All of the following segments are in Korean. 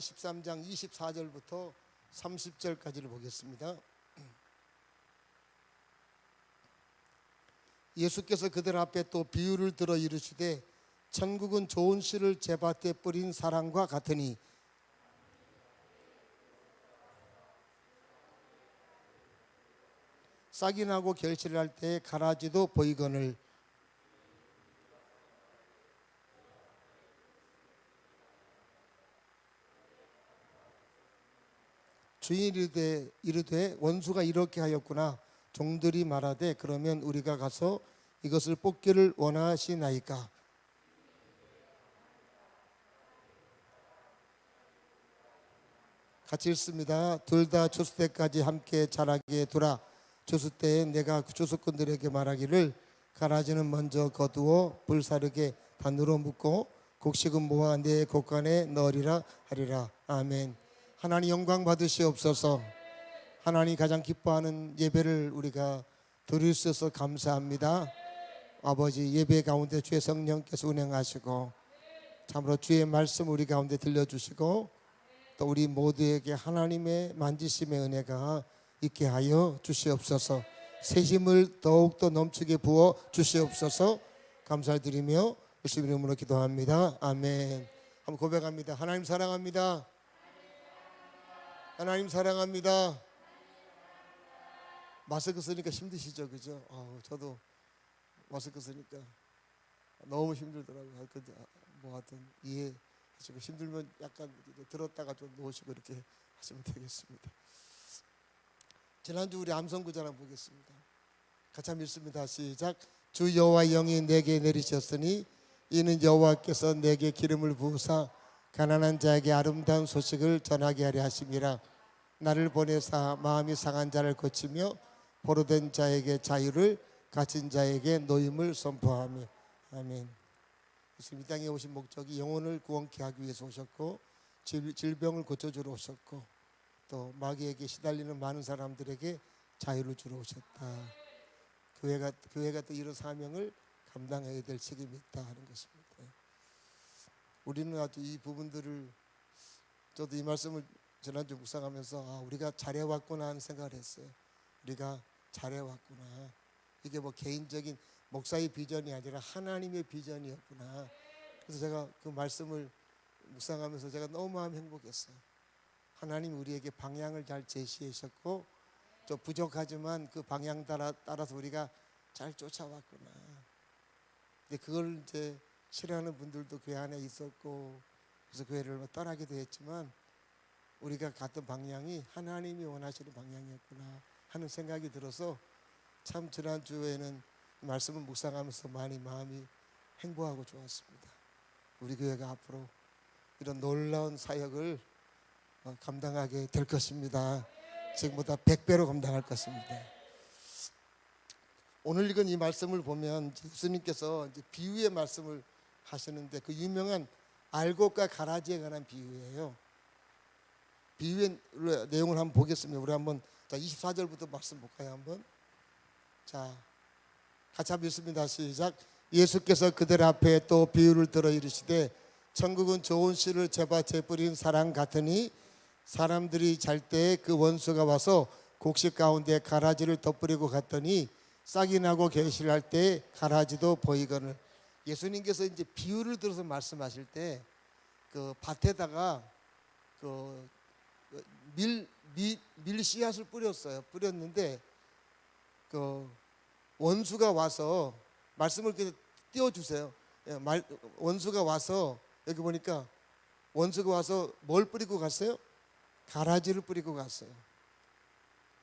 13장 24절부터 30절까지를 보겠습니다. 예수께서 그들 앞에 또 비유를 들어 이르시되 천국은 좋은 씨를 제밭에 뿌린 사람과 같으니 싹이 나고 결실할 때에 가라지도 보이거늘 주인이 이르되 원수가 이렇게 하였구나. 종들이 말하되 그러면 우리가 가서 이것을 뽑기를 원하시나이까. 같이 읽습니다. 둘 다 추수 때까지 함께 자라게 두라. 추수 때에 내가 추수꾼들에게 말하기를 가라지는 먼저 거두어 불사르게 단으로 묶고 곡식은 모아 내 곡간에 넣으리라 하리라. 아멘. 하나님 영광 받으시옵소서. 하나님 가장 기뻐하는 예배를 우리가 드릴 수 있어서 감사합니다. 아버지, 예배 가운데 주의 성령께서 운행하시고 참으로 주의 말씀 우리 가운데 들려주시고 또 우리 모두에게 하나님의 만지심의 은혜가 있게 하여 주시옵소서. 새 힘을 더욱더 넘치게 부어 주시옵소서. 감사를 드리며 예수 이름으로 기도합니다. 아멘. 한번 고백합니다. 하나님 사랑합니다. 하나님 사랑합니다. 마스크 쓰니까 힘드시죠, 그죠? 저도 마스크 쓰니까 너무 힘들더라고요. 근데 뭐 하여튼 이해해주고 힘들면 약간 들었다가 좀 놓으시고 이렇게 하시면 되겠습니다. 지난주 우리 암송구자랑 보겠습니다. 같이 한번 읽습니다. 시작. 주 여호와 영이 내게 내리셨으니 이는 여호와께서 내게 기름을 부으사 가난한 자에게 아름다운 소식을 전하게 하려 하심이라. 나를 보내사 마음이 상한 자를 고치며 포로된 자에게 자유를, 갇힌 자에게 노임을 선포하며. 아멘. 예수님 이 땅에 오신 목적이 영혼을 구원케 하기 위해서 오셨고 질병을 고쳐주러 오셨고 또 마귀에게 시달리는 많은 사람들에게 자유를 주러 오셨다. 교회가 또 이런 사명을 감당해야 될 책임이 있다 하는 것입니다. 우리는 아주 이 부분들을, 저도 이 말씀을 지난주 묵상하면서 우리가 잘해왔구나 하는 생각을 했어요. 우리가 잘해왔구나. 이게 뭐 개인적인 목사의 비전이 아니라 하나님의 비전이었구나. 그래서 제가 그 말씀을 묵상하면서 제가 너무 마음 행복했어요. 하나님이 우리에게 방향을 잘 제시하셨고 좀 부족하지만 그 방향 따라서 우리가 잘 쫓아왔구나. 근데 그걸 이제 싫어하는 분들도 교회 안에 있었고 그래서 교회를 떠나기도 했지만 우리가 갔던 방향이 하나님이 원하시는 방향이었구나 하는 생각이 들어서 참 지난주에는 말씀을 묵상하면서 많이 마음이 행복하고 좋았습니다. 우리 교회가 앞으로 이런 놀라운 사역을 감당하게 될 것입니다. 지금보다 100배로 감당할 것입니다. 오늘 읽은 이 말씀을 보면 예수님께서 이제 비유의 말씀을 하시는데 그 유명한 알곡과 가라지에 관한 비유예요. 비유의 내용을 한번 보겠습니다. 우리 한번 24절부터 말씀 볼까요? 한번. 자, 같이 한번 읽습니다. 시작. 예수께서 그들 앞에 또 비유를 들어 이르시되 천국은 좋은 씨를 제밭에 뿌린 사람 같으니 사람들이 잘 때 그 원수가 와서 곡식 가운데 가라지를 덧뿌리고 갔더니 싹이 나고 결실할 때 가라지도 보이거늘. 예수님께서 이제 비유를 들어서 말씀하실 때 그 밭에다가 그 밀 씨앗을 뿌렸어요. 뿌렸는데 그 원수가 와서 말씀을 띄워주세요. 원수가 와서 여기 보니까 원수가 와서 뭘 뿌리고 갔어요? 가라지를 뿌리고 갔어요.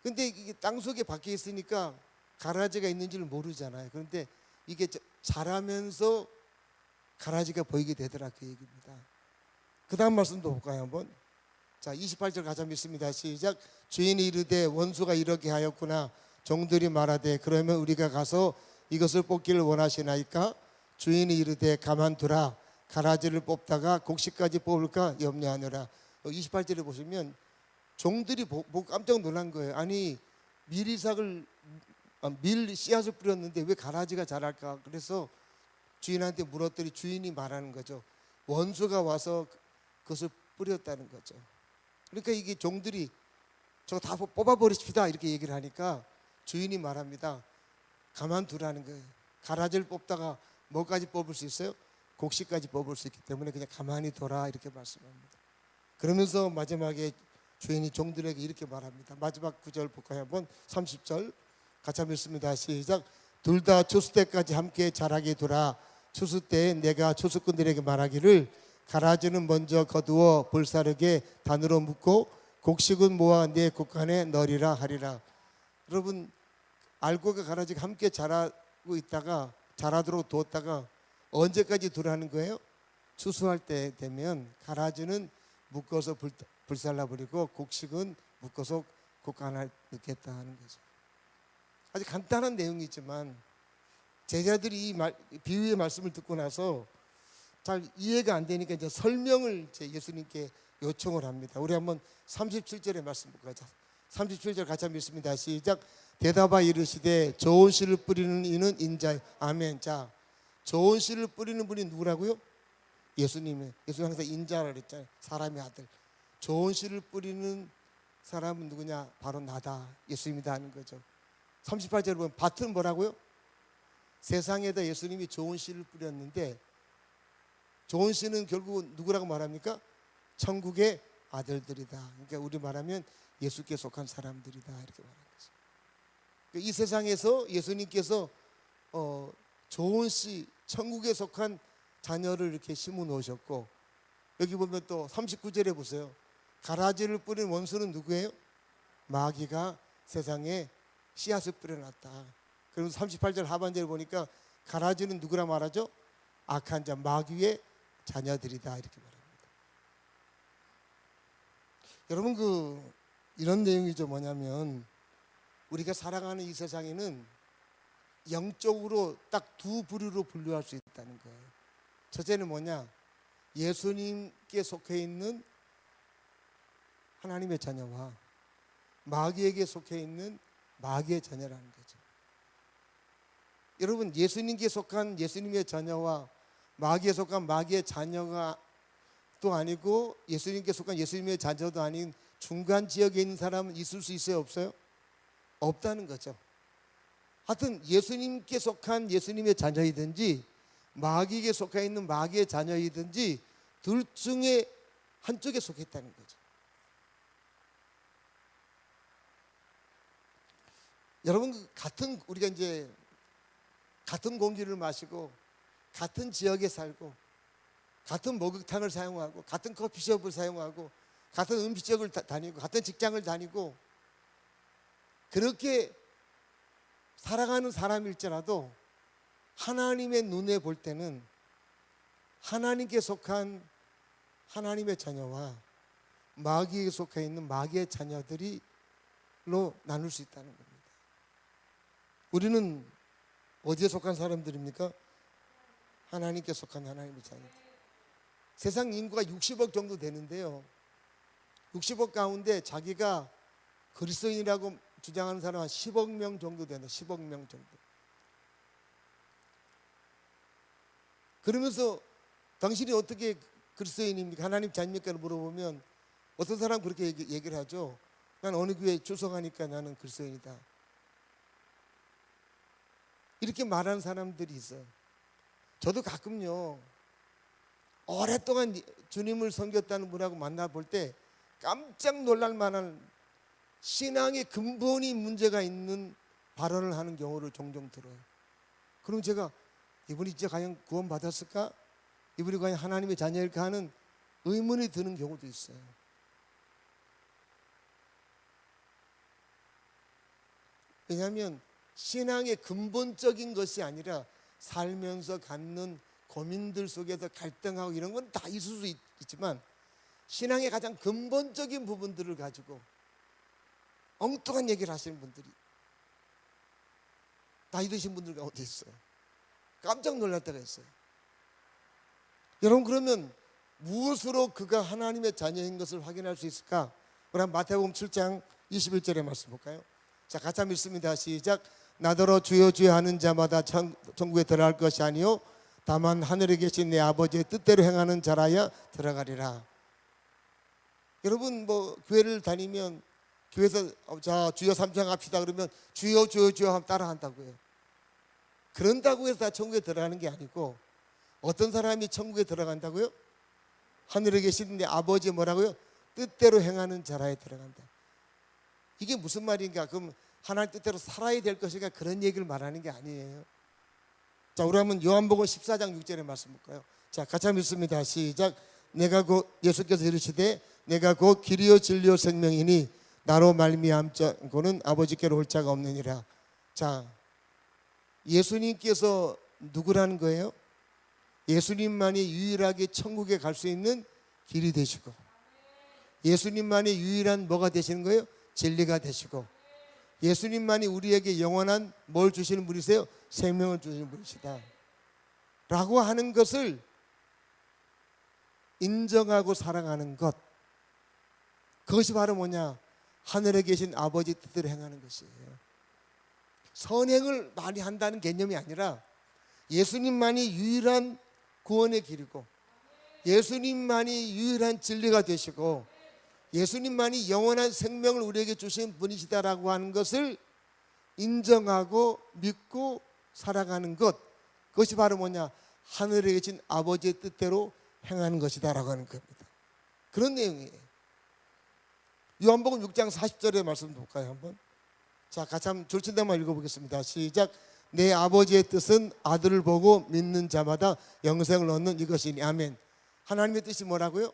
근데 이게 땅속에 박혀 있으니까 가라지가 있는지를 모르잖아요. 그런데 이게 자라면서 가라지가 보이게 되더라 그 얘기입니다. 그 다음 말씀도 볼까요 한번. 자, 28절 가자 믿습니다. 시작. 주인이 이르되 원수가 이렇게 하였구나. 종들이 말하되 그러면 우리가 가서 이것을 뽑기를 원하시나이까. 주인이 이르되 가만두라. 가라지를 뽑다가 곡식까지 뽑을까 염려하느라. 28절에 보시면 종들이 깜짝 놀란 거예요. 아니 밀 씨앗을 뿌렸는데 왜 가라지가 자랄까. 그래서 주인한테 물었더니 주인이 말하는 거죠. 원수가 와서 그것을 뿌렸다는 거죠. 그러니까 이게 종들이 저거 다 뽑아버리십시다 이렇게 얘기를 하니까 주인이 말합니다. 가만두라는 거예요. 가라지를 뽑다가 뭐까지 뽑을 수 있어요? 곡식까지 뽑을 수 있기 때문에 그냥 가만히 둬라 이렇게 말씀합니다. 그러면서 마지막에 주인이 종들에게 이렇게 말합니다. 마지막 구절 볼까요? 한번 30절 같이 한번 읽습니다. 시작. 둘 다 추수 때까지 함께 자라게 두라. 추수 때에 내가 추수꾼들에게 말하기를 가라지는 먼저 거두어 볼사르게 단으로 묶고 곡식은 모아 내 곡간에 넣으리라 하리라. 여러분, 알곡과 가라지가 함께 자라고 있다가 자라도록 두었다가 언제까지 두라는 거예요? 추수할 때 되면 가라지는 묶어서 불살라 버리고 곡식은 묶어서 곡간에 넣겠다 하는 거죠. 아주 간단한 내용이지만 제자들이 이 비유의 말씀을 듣고 나서 잘 이해가 안 되니까 이제 설명을 예수님께 요청을 합니다. 우리 한번 37절의 말씀 볼까요? 37절 같이 한번 읽습니다. 시작. 대답하 이르시되 좋은 씨를 뿌리는 이는 인자요. 아멘. 자, 좋은 씨를 뿌리는 분이 누구라고요? 예수님이에요. 예수님 항상 인자라 그랬잖아요. 사람의 아들. 좋은 씨를 뿌리는 사람은 누구냐? 바로 나다. 예수님이다 하는 거죠. 38절에 보면 밭은 뭐라고요? 세상에다 예수님이 좋은 씨를 뿌렸는데 좋은 씨는 결국 누구라고 말합니까? 천국의 아들들이다. 그러니까 우리 말하면 예수께 속한 사람들이다 이렇게 말하는 거죠. 이 세상에서 예수님께서 좋은 씨, 천국에 속한 자녀를 이렇게 심어 놓으셨고 여기 보면 또 39절에 보세요. 가라지를 뿌린 원수는 누구예요? 마귀가 세상에 씨앗을 뿌려놨다. 그리고 38절 하반절에 보니까 가라지는 누구라 말하죠? 악한 자, 마귀의 자녀들이다 이렇게 말합니다. 여러분 이런 내용이죠. 뭐냐면 우리가 살아가는 이 세상에는 영적으로 딱 두 부류로 분류할 수 있다는 거예요. 첫째는 뭐냐? 예수님께 속해 있는 하나님의 자녀와 마귀에게 속해 있는 마귀의 자녀라는 거죠. 여러분, 예수님께 속한 예수님의 자녀와 마귀에 속한 마귀의 자녀가 또 아니고 예수님께 속한 예수님의 자녀도 아닌 중간 지역에 있는 사람은 있을 수 있어요? 없어요? 없다는 거죠. 하여튼 예수님께 속한 예수님의 자녀이든지 마귀에게 속해 있는 마귀의 자녀이든지 둘 중에 한쪽에 속해 있다는 거죠. 여러분, 우리가 이제 같은 공기를 마시고 같은 지역에 살고 같은 목욕탕을 사용하고 같은 커피숍을 사용하고 같은 음식점을 다니고 같은 직장을 다니고 그렇게 살아가는 사람일지라도 하나님의 눈에 볼 때는 하나님께 속한 하나님의 자녀와 마귀에 속해 있는 마귀의 자녀들이로 나눌 수 있다는 겁니다. 우리는 어디에 속한 사람들입니까? 하나님께 속한 하나님의 자녀들. 세상 인구가 60억 정도 되는데요, 60억 가운데 자기가 그리스도인이라고 주장하는 사람은 한 10억 명 정도 된다. 10억 명 정도. 그러면서 당신이 어떻게 그리스도인입니까? 하나님 자녀입니까? 물어보면 어떤 사람 그렇게 얘기를 하죠. 난 어느 교회에 출석하니까 나는 그리스도인이다. 이렇게 말하는 사람들이 있어요. 저도 가끔요, 오랫동안 주님을 섬겼다는 분하고 만나볼 때 깜짝 놀랄 만한 신앙의 근본이 문제가 있는 발언을 하는 경우를 종종 들어요. 그럼 제가 이분이 진짜 과연 구원 받았을까? 이분이 과연 하나님의 자녀일까 하는 의문이 드는 경우도 있어요. 왜냐하면 신앙의 근본적인 것이 아니라 살면서 갖는 고민들 속에서 갈등하고 이런 건 다 있을 수 있지만 신앙의 가장 근본적인 부분들을 가지고 엉뚱한 얘기를 하시는 분들이 나이 드신 분들 가운데 있어요. 깜짝 놀랄 때가 있어요. 여러분, 그러면 무엇으로 그가 하나님의 자녀인 것을 확인할 수 있을까? 우리 한번 마태복음 7장 21절의 말씀 볼까요? 자, 같이 한번 읽습니다. 시작. 나더러 주여 주여 하는 자마다 천국에 들어갈 것이 아니요 다만 하늘에 계신 내 아버지의 뜻대로 행하는 자라야 들어가리라. 여러분 뭐 교회를 다니면 교회에서 자 주여 삼창 합시다 그러면 주여 주여 주여 하면 따라한다고요. 그런다고 해서 다 천국에 들어가는 게 아니고, 어떤 사람이 천국에 들어간다고요? 하늘에 계신 내 아버지 뭐라고요? 뜻대로 행하는 자라에 들어간다. 이게 무슨 말인가? 그럼 하나님 뜻대로 살아야 될 것인가? 그런 얘기를 말하는 게 아니에요. 자, 우리 한번 요한복음 14장 6절의 말씀 볼까요? 자, 같이 한번 읽습니다. 시작. 내가 곧, 예수께서 이르시되 내가 곧 길이요 진리요 생명이니 나로 말미암고는 아버지께로 올 자가 없느니라. 자, 예수님께서 누구라는 거예요? 예수님만이 유일하게 천국에 갈 수 있는 길이 되시고, 예수님만이 유일한 뭐가 되시는 거예요? 진리가 되시고, 예수님만이 우리에게 영원한 뭘 주시는 분이세요? 생명을 주시는 분이시다 라고 하는 것을 인정하고 살아가는 것, 그것이 바로 뭐냐? 하늘에 계신 아버지 뜻대로 행하는 것이에요. 선행을 많이 한다는 개념이 아니라 예수님만이 유일한 구원의 길이고, 예수님만이 유일한 진리가 되시고, 예수님만이 영원한 생명을 우리에게 주신 분이시다라고 하는 것을 인정하고 믿고 살아가는 것, 그것이 바로 뭐냐? 하늘에 계신 아버지의 뜻대로 행하는 것이다라고 하는 겁니다. 그런 내용이에요. 요한복음 6장 40절의 말씀 볼까요? 한번. 자, 같이 한번 줄친다만 읽어보겠습니다. 시작. 내 아버지의 뜻은 아들을 보고 믿는 자마다 영생을 얻는 이것이니. 아멘. 하나님의 뜻이 뭐라고요?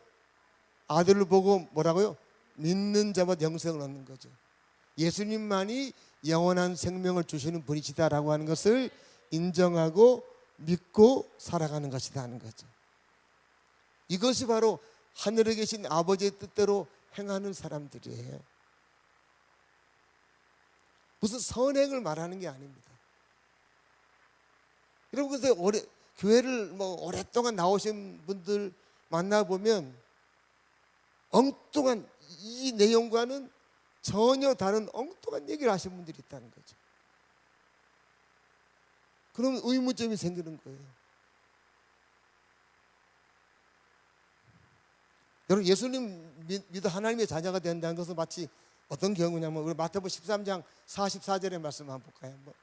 아들을 보고 뭐라고요? 믿는 자마다 영생을 얻는 거죠. 예수님만이 영원한 생명을 주시는 분이시다라고 하는 것을 인정하고 믿고 살아가는 것이다 하는 거죠. 이것이 바로 하늘에 계신 아버지의 뜻대로 행하는 사람들이에요. 무슨 선행을 말하는 게 아닙니다. 여러분, 그래서 교회를 뭐 오랫동안 나오신 분들 만나보면 엉뚱한 이 내용과는 전혀 다른 엉뚱한 얘기를 하시는 분들이 있다는 거죠. 그러면 의문점이 생기는 거예요. 여러분, 예수님 믿어 하나님의 자녀가 된다는 것은 마치 어떤 경우냐면, 우리 마태복음 13장 44절의 말씀 한번 볼까요? 한번.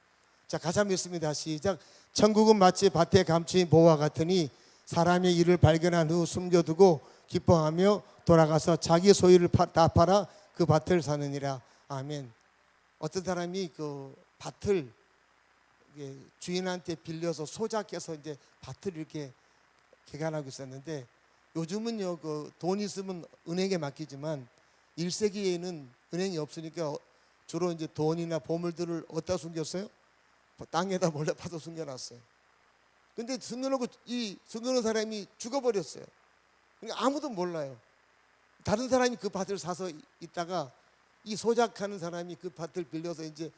자, 같이 한번 읽습니다. 시작. 천국은 마치 밭에 감추인 보와 같으니 사람의 일을 발견한 후 숨겨두고 기뻐하며 돌아가서 자기 소유를 다 팔아 그 밭을 사느니라. 아멘. 어떤 사람이 그 밭을 주인한테 빌려서 소작해서 이제 밭을 이렇게 개간하고 있었는데, 요즘은요 그 돈 있으면 은행에 맡기지만 1세기에는 은행이 없으니까 주로 이제 돈이나 보물들을 어디다 숨겼어요? 땅에다 몰래 파서 숨겨놨어요. 근데 숨겨놓고 이 숨겨놓은 사람이 죽어버렸어요. 그러니까 아무도 몰라요. 다른 사람이 그 밭을 사서 있다가 이 소작하는 사람이 그 밭을 빌려서 이제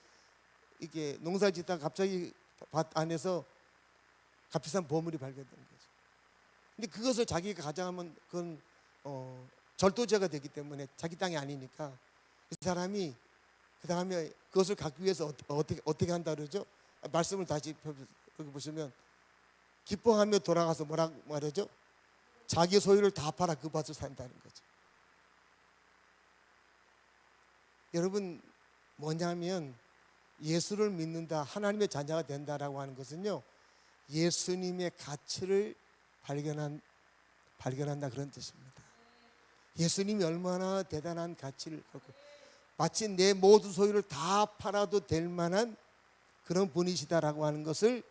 이렇게 농사를 짓다가 갑자기 밭 안에서 값비싼 보물이 발견된 거죠. 근데 그것을 자기가 가져가면 그건 절도죄가 되기 때문에 자기 땅이 아니니까 그 사람이 그 다음에 그것을 갖기 위해서 어떻게 한다 그러죠? 말씀을 다시 여기 보시면 기뻐하며 돌아가서 뭐라고 말하죠? 자기 소유를 다 팔아 그 밭을 산다는 거죠. 여러분, 뭐냐면 예수를 믿는다, 하나님의 자녀가 된다라고 하는 것은요, 예수님의 가치를 발견한다 그런 뜻입니다. 예수님이 얼마나 대단한 가치를 갖고, 마치 내 모든 소유를 다 팔아도 될 만한 그런 분이시다라고 하는 것을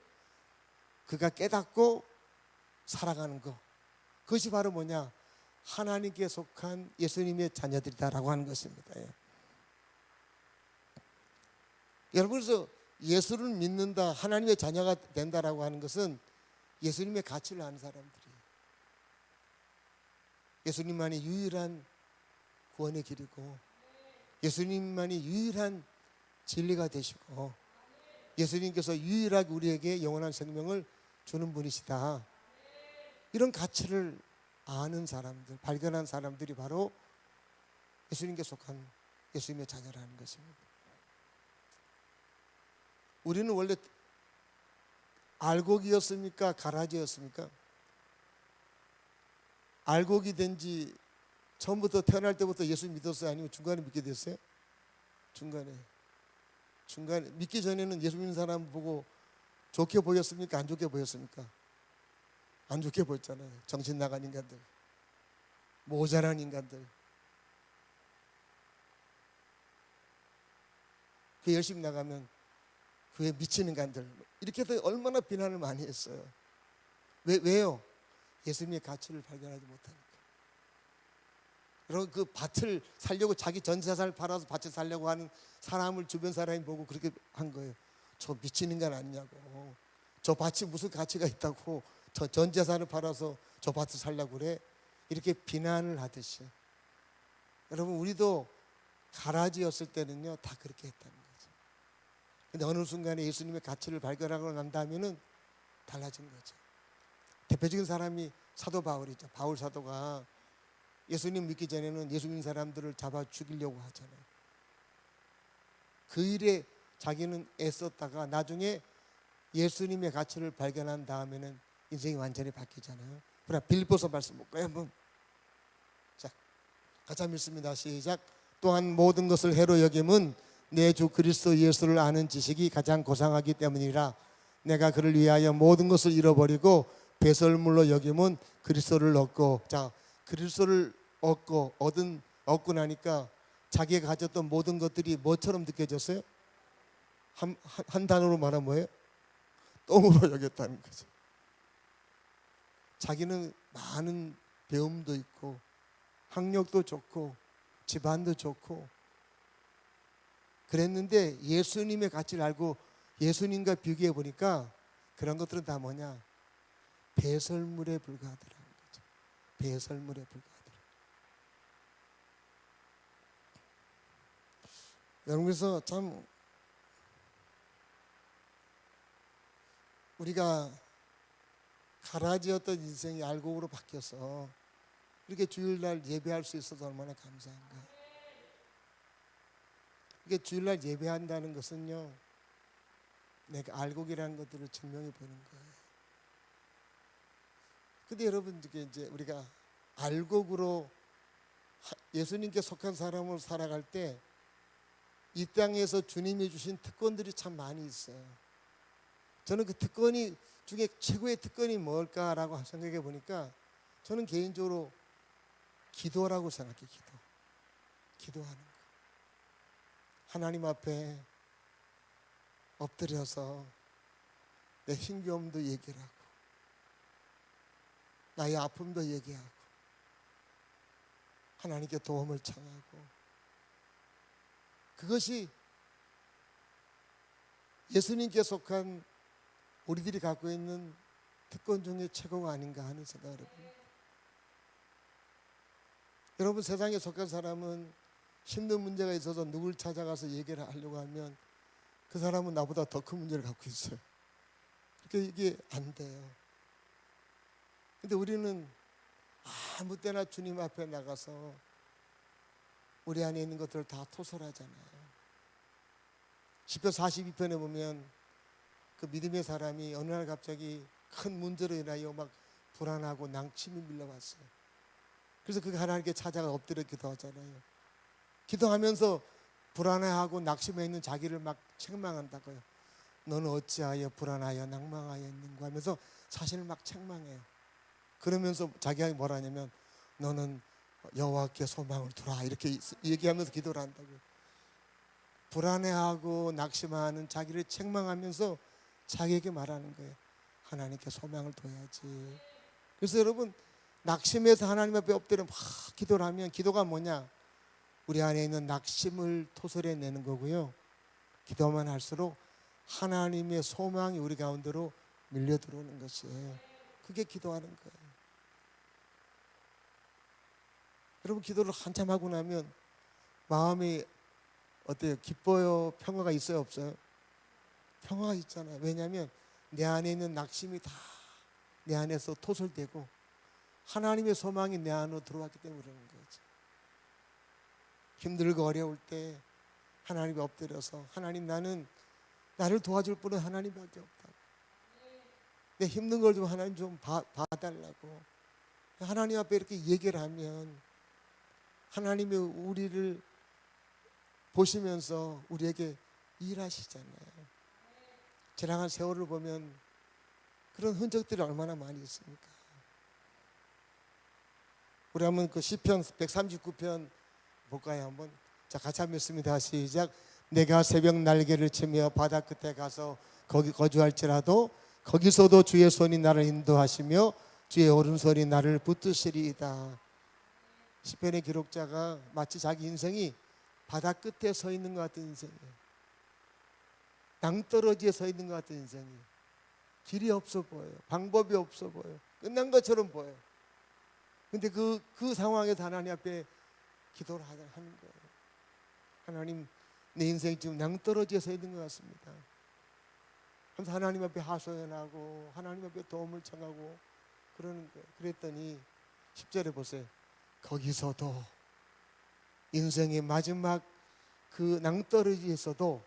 그가 깨닫고 살아가는 것, 그것이 바로 뭐냐? 하나님께 속한 예수님의 자녀들이다라고 하는 것입니다. 예. 여러분, 그래서 예수를 믿는다, 하나님의 자녀가 된다라고 하는 것은 예수님의 가치를 아는 사람들이에요. 예수님만이 유일한 구원의 길이고, 예수님만이 유일한 진리가 되시고, 예수님께서 유일하게 우리에게 영원한 생명을 주는 분이시다, 이런 가치를 아는 사람들, 발견한 사람들이 바로 예수님께 속한 예수님의 자녀라는 것입니다. 우리는 원래 알곡이었습니까? 가라지였습니까? 알곡이 된 지 처음부터 태어날 때부터 예수 믿었어요? 아니면 중간에 믿게 됐어요? 중간에 믿기 전에는 예수 믿는 사람 보고 좋게 보였습니까? 안 좋게 보였습니까? 안 좋게 보였잖아요. 정신 나간 인간들, 모자란 인간들. 그 열심히 나가면 그에 미친 인간들, 이렇게 해서 얼마나 비난을 많이 했어요. 왜요? 예수님의 가치를 발견하지 못하니까. 그리고 그 밭을 살려고 자기 전 재산을 팔아서 밭을 살려고 하는 사람을 주변 사람이 보고 그렇게 한 거예요. 저 미친 인간 아니냐고. 저 밭이 무슨 가치가 있다고 저 전 재산을 팔아서 저 밭을 살려고 그래. 이렇게 비난을 하듯이. 여러분, 우리도 가라지였을 때는요 다 그렇게 했다는 거죠. 근데 어느 순간에 예수님의 가치를 발견하고 난 다음에는 달라진 거죠. 대표적인 사람이 사도 바울이죠. 바울 사도가 예수님 믿기 전에는 예수 믿는 사람들을 잡아 죽이려고 하잖아요. 그 일에 자기는 애썼다가 나중에 예수님의 가치를 발견한 다음에는 인생이 완전히 바뀌잖아요. 그러나 빌립보서 말씀 볼까요? 한번. 자, 같이 읽습니다. 시작. 또한 모든 것을 해로 여김은 내 주 그리스도 예수를 아는 지식이 가장 고상하기 때문이라. 내가 그를 위하여 모든 것을 잃어버리고 배설물로 여김은 그리스도를 얻고. 자, 그리스도를 얻고 나니까 자기가 가졌던 모든 것들이 뭐처럼 느껴졌어요? 한 단어로 말하면 뭐예요? 똥으로 여겼다는 거죠. 자기는 많은 배움도 있고 학력도 좋고 집안도 좋고 그랬는데 예수님의 가치를 알고 예수님과 비교해 보니까 그런 것들은 다 뭐냐? 배설물에 불과하더라는 거죠. 배설물에 불과하더라. 여러분, 그래서 참 우리가 가라지였던 인생이 알곡으로 바뀌어서 이렇게 주일날 예배할 수 있어서 얼마나 감사한가. 이게 주일날 예배한다는 것은요, 내가 알곡이라는 것들을 증명해 보는 거예요. 근데 여러분, 이제 우리가 알곡으로 예수님께 속한 사람으로 살아갈 때 이 땅에서 주님이 주신 특권들이 참 많이 있어요. 저는 그 특권이 중에 최고의 특권이 뭘까라고 생각해 보니까 저는 개인적으로 기도라고 생각해요. 기도하는 거. 하나님 앞에 엎드려서 내 힘겨움도 얘기를 하고 나의 아픔도 얘기하고 하나님께 도움을 청하고, 그것이 예수님께 속한 우리들이 갖고 있는 특권 중에 최고가 아닌가 하는 생각을 해봅니다. 여러분, 세상에 속한 사람은 힘든 문제가 있어서 누굴 찾아가서 얘기를 하려고 하면 그 사람은 나보다 더 큰 문제를 갖고 있어요. 그러니까 이게 안 돼요. 근데 우리는 아무 때나 주님 앞에 나가서 우리 안에 있는 것들을 다 토설하잖아요. 시편 42편에 보면 그 믿음의 사람이 어느 날 갑자기 큰 문제로 인하여 막 불안하고 낭침이 밀려왔어요. 그래서 그 하나님께 찾아가 엎드려 기도하잖아요. 기도하면서 불안해하고 낙심해 있는 자기를 막 책망한다고요. 너는 어찌하여 불안하여 낭망하여 있는가 하면서 자신을 막 책망해요. 그러면서 자기가 뭐라 하냐면 너는 여호와께 소망을 두라, 이렇게 얘기하면서 기도를 한다고요. 불안해하고 낙심하는 자기를 책망하면서 자기에게 말하는 거예요. 하나님께 소망을 둬야지. 그래서 여러분, 낙심해서 하나님 앞에 엎드려 막 기도를 하면, 기도가 뭐냐? 우리 안에 있는 낙심을 토설해내는 거고요. 기도만 할수록 하나님의 소망이 우리 가운데로 밀려 들어오는 것이에요. 그게 기도하는 거예요. 여러분, 기도를 한참 하고 나면 마음이 어때요? 기뻐요? 평화가 있어요? 없어요? 평화가 있잖아요. 왜냐하면 내 안에 있는 낙심이 다 내 안에서 토설되고 하나님의 소망이 내 안으로 들어왔기 때문에 그러는 거죠. 힘들고 어려울 때 하나님에 엎드려서 하나님, 나를 도와줄 분은 하나님밖에 없다고. 내 힘든 걸 좀 하나님 좀 봐달라고 하나님 앞에 이렇게 얘기를 하면 하나님이 우리를 보시면서 우리에게 일하시잖아요. 지나간 세월을 보면 그런 흔적들이 얼마나 많이 있습니까? 우리 한번 그 시편 139편 볼까요? 한번. 자, 같이 한번 읽습니다. 시작. 내가 새벽 날개를 치며 바다 끝에 가서 거기 거주할지라도 거기서도 주의 손이 나를 인도하시며 주의 오른손이 나를 붙드시리이다. 시편의 기록자가 마치 자기 인생이 바다 끝에 서 있는 것 같은 인생이에요. 낭떠러지에 서 있는 것 같은 인생이에요. 길이 없어 보여요. 방법이 없어 보여요. 끝난 것처럼 보여요. 근데 그 상황에서 하나님 앞에 기도를 하는 거예요. 하나님, 내 인생이 지금 낭떠러지에 서 있는 것 같습니다. 그래서 하나님 앞에 하소연하고 하나님 앞에 도움을 청하고 그러는 거예요. 그랬더니 10절에 보세요. 거기서도 인생의 마지막 그 낭떠러지에서도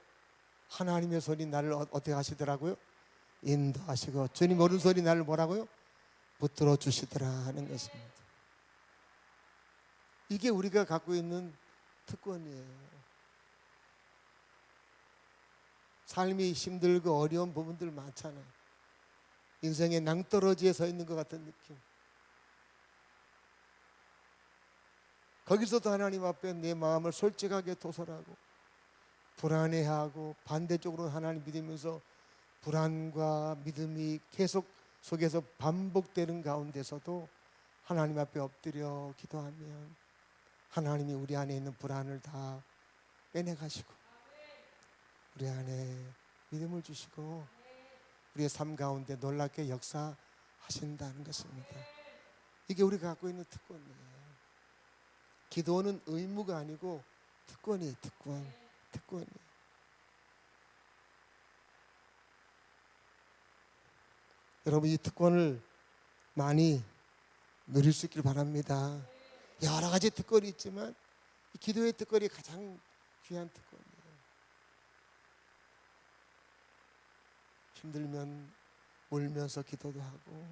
하나님의 손이 나를 어떻게 하시더라고요? 인도하시고 주님 오른손이 나를 뭐라고요? 붙들어 주시더라 하는 것입니다. 이게 우리가 갖고 있는 특권이에요. 삶이 힘들고 어려운 부분들 많잖아요. 인생의 낭떠러지에 서 있는 것 같은 느낌. 거기서도 하나님 앞에 내 마음을 솔직하게 토설하고 불안해하고 반대쪽으로 하나님 믿으면서 불안과 믿음이 계속 속에서 반복되는 가운데서도 하나님 앞에 엎드려 기도하면 하나님이 우리 안에 있는 불안을 다 빼내가시고 우리 안에 믿음을 주시고 우리의 삶 가운데 놀랍게 역사하신다는 것입니다. 이게 우리가 갖고 있는 특권이에요. 기도는 의무가 아니고 특권이에요. 특권이에요. 여러분, 이 특권을 많이 누릴 수 있길 바랍니다. 여러 가지 특권이 있지만 이 기도의 특권이 가장 귀한 특권이에요. 힘들면 울면서 기도도 하고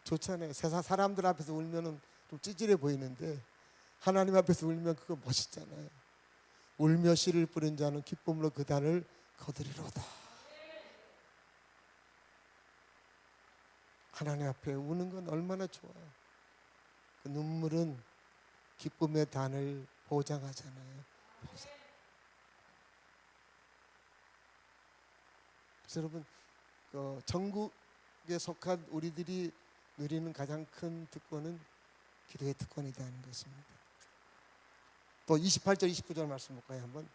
좋잖아요. 세상 사람들 앞에서 울면은 좀 찌질해 보이는데 하나님 앞에서 울면 그거 멋있잖아요. 울며 씨를 뿌린 자는 기쁨으로 그 단을 거두리로다. 하나님 앞에 우는 건 얼마나 좋아요. 그 눈물은 기쁨의 단을 보장하잖아요. 그래서 여러분, 전국에 속한 우리들이 누리는 가장 큰 특권은 기도의 특권이라는 것입니다. 또 28절 29절 말씀 볼까요? 한번.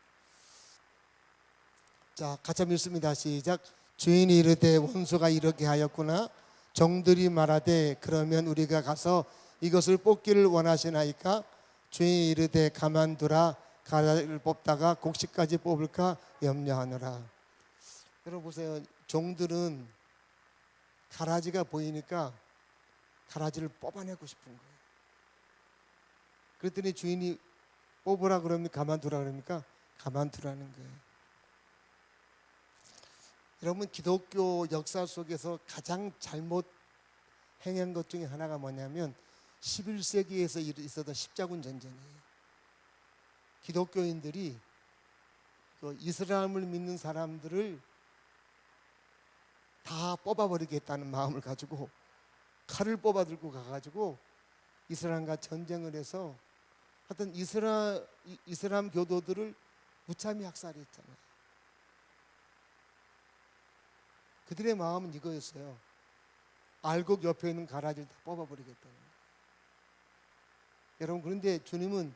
자, 같이 한번 읽습니다. 시작. 주인이 이르되 원수가 이렇게 하였구나. 종들이 말하되 그러면 우리가 가서 이것을 뽑기를 원하시나이까? 주인이 이르되 가만두라. 가라지를 뽑다가 곡식까지 뽑을까 염려하노라. 여러분 보세요. 종들은 가라지가 보이니까 가라지를 뽑아내고 싶은 거예요. 그랬더니 주인이 뽑으라 그러면 가만두라 그러니까 가만두라는 거예요. 여러분, 기독교 역사 속에서 가장 잘못 행한 것 중에 하나가 뭐냐면 11세기에서 있었던 십자군 전쟁이에요. 기독교인들이 그 이슬람을 믿는 사람들을 다 뽑아버리겠다는 마음을 가지고 칼을 뽑아 들고 가가지고 이슬람과 전쟁을 해서 하여튼 이슬람 교도들을 무참히 학살했잖아요. 그들의 마음은 이거였어요. 알곡 옆에 있는 가라지를 다 뽑아버리겠다는 거예요. 여러분, 그런데 주님은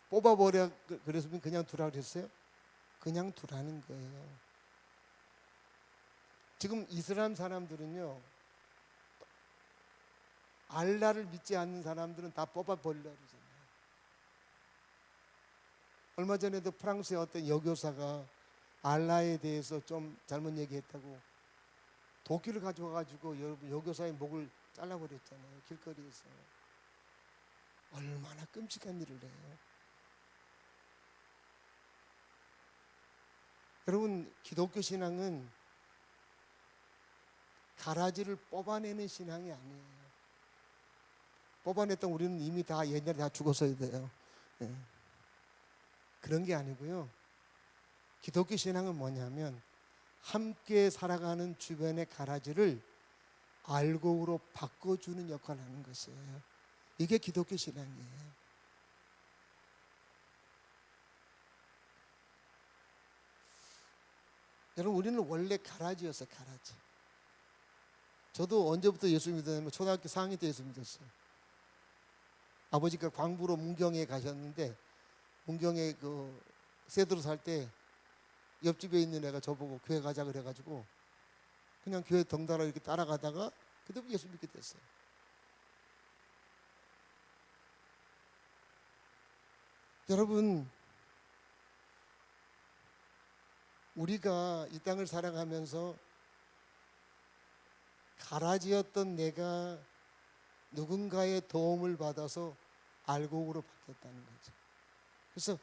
뽑아버려 그랬으면 그냥 두라 그랬어요? 그냥 두라는 거예요. 지금 이슬람 사람들은요, 알라를 믿지 않는 사람들은 다 뽑아버리려고 그러잖아요. 얼마 전에도 프랑스의 어떤 여교사가 알라에 대해서 좀 잘못 얘기했다고 도끼를 가져와가지고 여교사의 목을 잘라버렸잖아요. 길거리에서. 얼마나 끔찍한 일을 해요. 여러분, 기독교 신앙은 가라지를 뽑아내는 신앙이 아니에요. 뽑아냈던 우리는 이미 다 옛날에 다 죽었어야 돼요. 예. 그런 게 아니고요. 기독교 신앙은 뭐냐면 함께 살아가는 주변의 가라지를 알곡으로 바꿔주는 역할을 하는 것이에요. 이게 기독교 신앙이에요. 여러분, 우리는 원래 가라지였어요. 가라지. 저도 언제부터 예수 믿었냐면 초등학교 4학년 때 예수 믿었어요. 아버지가 광부로 문경에 가셨는데 문경에 그 세도로 살 때 옆집에 있는 애가 저보고 교회 가자 그래가지고 그냥 교회 덩달아 이렇게 따라가다가 그때부터 예수 믿게 됐어요. 여러분, 우리가 이 땅을 살아가면서 가라지였던 내가 누군가의 도움을 받아서 알곡으로 바뀌었다는 거죠. 그래서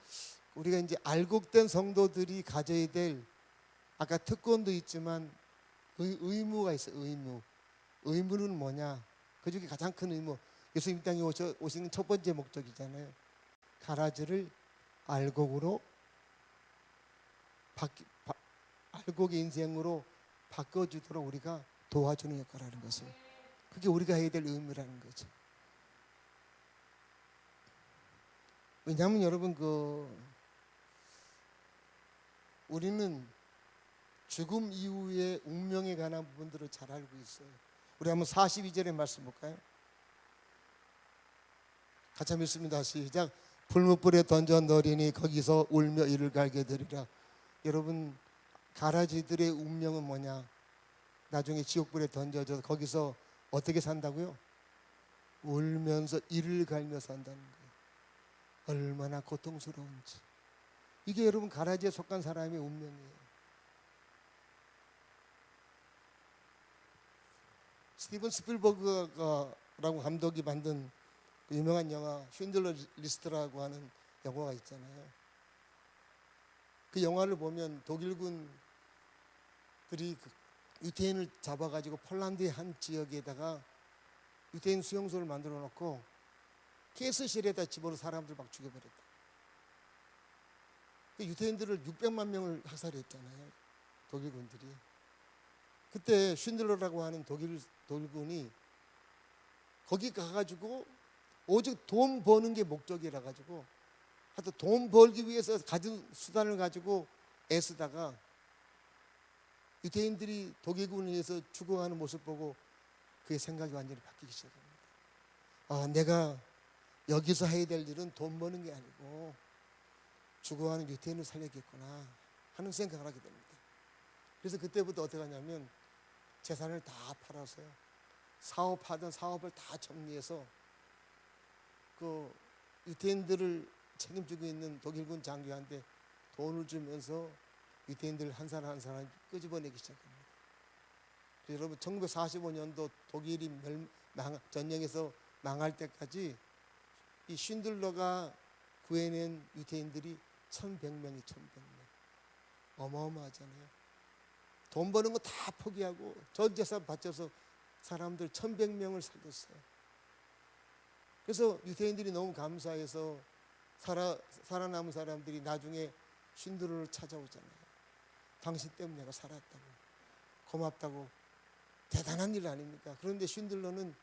우리가 이제 알곡된 성도들이 가져야 될, 아까 특권도 있지만 의무가 있어요. 의무는 뭐냐? 그 중에 가장 큰 의무, 예수님 땅에 오시는 첫 번째 목적이잖아요. 가라지를 알곡으로 알곡의 인생으로 바꿔주도록 우리가 도와주는 역할을 하는 것을, 그게 우리가 해야 될 의무라는 거죠. 왜냐하면 여러분, 우리는 죽음 이후의 운명에 관한 부분들을 잘 알고 있어요. 우리 한번 42절의 말씀 볼까요? 같이 한번 읽습니다. 시작. 풀무불에 던져 넣으리니 거기서 울며 이를 갈게 되리라. 여러분, 가라지들의 운명은 뭐냐? 나중에 지옥불에 던져져 거기서 어떻게 산다고요? 울면서 이를 갈며 산다는 거예요. 얼마나 고통스러운지. 이게 여러분 가라지에 속한 사람의 운명이에요. 스티븐 스필버그라고 감독이 만든 그 유명한 영화 쉰들러 리스트라고 하는 영화가 있잖아요. 그 영화를 보면 독일군들이 그 유태인을 잡아가지고 폴란드의 한 지역에다가 유태인 수용소를 만들어 놓고 가스실에다 집어넣어 사람들 막 죽여버렸다. 그 유태인들을 600만 명을 학살했잖아요. 독일군들이. 그때 쉰들러라고 하는 독일군이 거기 가가지고 오직 돈 버는 게 목적이라 가지고 하여튼 돈 벌기 위해서 가진 수단을 가지고 애쓰다가 유태인들이 독일군에 의해서 죽어가는 모습 보고 그의 생각이 완전히 바뀌기 시작합니다. 아, 내가 여기서 해야 될 일은 돈 버는 게 아니고 죽어가는 유태인을 살려야겠구나 하는 생각을 하게 됩니다. 그래서 그때부터 어떻게 하냐면 재산을 다 팔아서요. 사업하던 사업을 다 정리해서 그 유태인들을 책임지고 있는 독일군 장교한테 돈을 주면서 유태인들 한 사람 한 사람 끄집어내기 시작합니다. 여러분, 1945년도 독일이 전쟁에서 망할 때까지 이 쉰들러가 구해낸 유태인들이 1100명이 1100명. 어마어마하잖아요. 돈 버는 거 다 포기하고 전 재산 바쳐서 사람들 1100명을 살렸어요. 그래서 유태인들이 너무 감사해서 살아남은 사람들이 나중에 쉰들러를 찾아오잖아요. 당신 때문에 내가 살았다고, 고맙다고. 대단한 일 아닙니까? 그런데 쉰들러는